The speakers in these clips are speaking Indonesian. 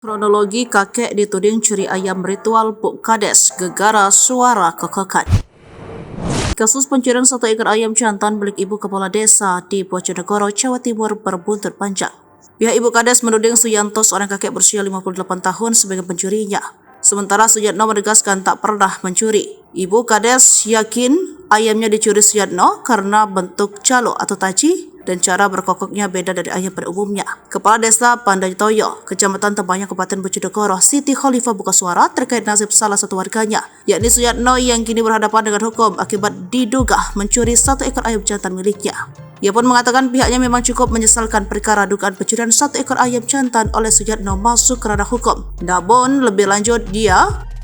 Kronologi kakek dituding curi ayam ritual Buk Kades, gegara suara kekokan. Kasus pencurian satu ekor ayam jantan milik ibu kepala desa di Bojonegoro, Jawa Timur berbuntut panjang. Pihak ibu Kades menuding Suyanto, seorang kakek berusia 58 tahun, sebagai pencurinya. Sementara Suyatno menegaskan tak pernah mencuri. Ibu Kades yakin ayamnya dicuri Suyatno karena bentuk calo atau taji dan cara berkokoknya beda dari ayam pada umumnya. Kepala Desa Pandajtoyo, Kecamatan Tembayang, Kabupaten Bojonegoro, Siti Khalifah buka suara terkait nasib salah satu warganya, yakni Suyatno, yang kini berhadapan dengan hukum akibat diduga mencuri satu ekor ayam jantan miliknya. Ia pun mengatakan pihaknya memang cukup menyesalkan perkara dugaan pencurian satu ekor ayam jantan oleh Suyatno masuk ke ranah hukum. Namun lebih lanjut,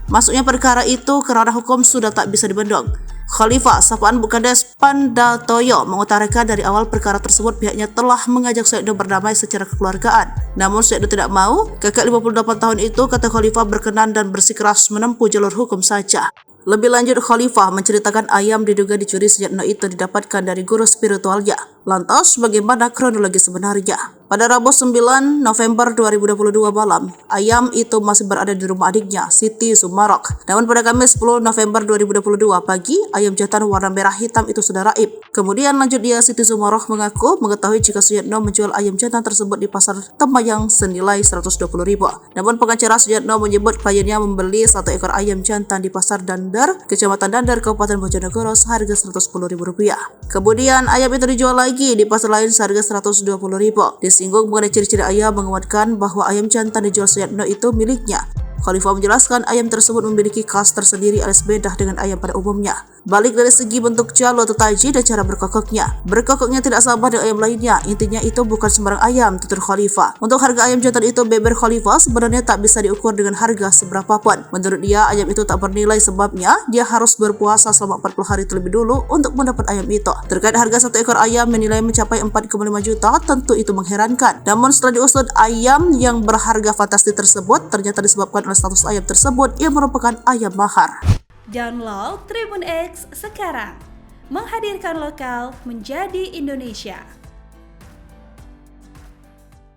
masuknya perkara itu ke ranah hukum sudah tak bisa dibendung. Khalifah, sapaan Buk Kades Pandajtoyo, mengutarakan dari awal perkara tersebut pihaknya telah mengajak Suyatno berdamai secara kekeluargaan. Namun Suyatno tidak mau. Kakek 58 tahun itu, kata Khalifah, berkenan dan bersikeras menempuh jalur hukum saja. Lebih lanjut, Khalifah menceritakan ayam diduga dicuri Suyatno itu didapatkan dari guru spiritualnya. Lantas, bagaimana kronologi sebenarnya? Pada Rabu 9 November 2022 malam, ayam itu masih berada di rumah adiknya, Siti Sumarok. Namun pada Kamis 10 November 2022 pagi, ayam jantan warna merah hitam itu sudah raib. Kemudian lanjut dia, Siti Sumarok mengaku mengetahui jika Suyatno menjual ayam jantan tersebut di pasar Tembayang senilai 120.000. Namun pengacara Suyatno menyebut kliennya membeli satu ekor ayam jantan di pasar Dandar, Kecamatan Dandar, Kabupaten Bojonegoro seharga Rp110.000. Kemudian ayam itu dijual lagi di pasar lain seharga Rp120.000. Disinggung mengenai ciri-ciri ayam, menguatkan bahwa ayam jantan dijual Suyatno itu miliknya. Khalifah menjelaskan ayam tersebut memiliki khas tersendiri alias beda dengan ayam pada umumnya. Balik dari segi bentuk calo atau taji dan cara berkokoknya. Berkokoknya tidak sama dengan ayam lainnya. Intinya itu bukan sembarang ayam, tutur Khalifah. Untuk harga ayam jantan itu, beber Khalifah, sebenarnya tak bisa diukur dengan harga seberapapun. Menurut dia, ayam itu tak bernilai sebabnya dia harus berpuasa selama 40 hari terlebih dulu untuk mendapat ayam itu. Terkait harga satu ekor ayam yang nilai mencapai 4,5 juta, tentu itu mengherankan. Namun setelah diusut, ayam yang berharga fantastis tersebut ternyata disebabkan oleh status ayam tersebut yang merupakan ayam mahar. Download Tribun X sekarang, menghadirkan lokal menjadi Indonesia.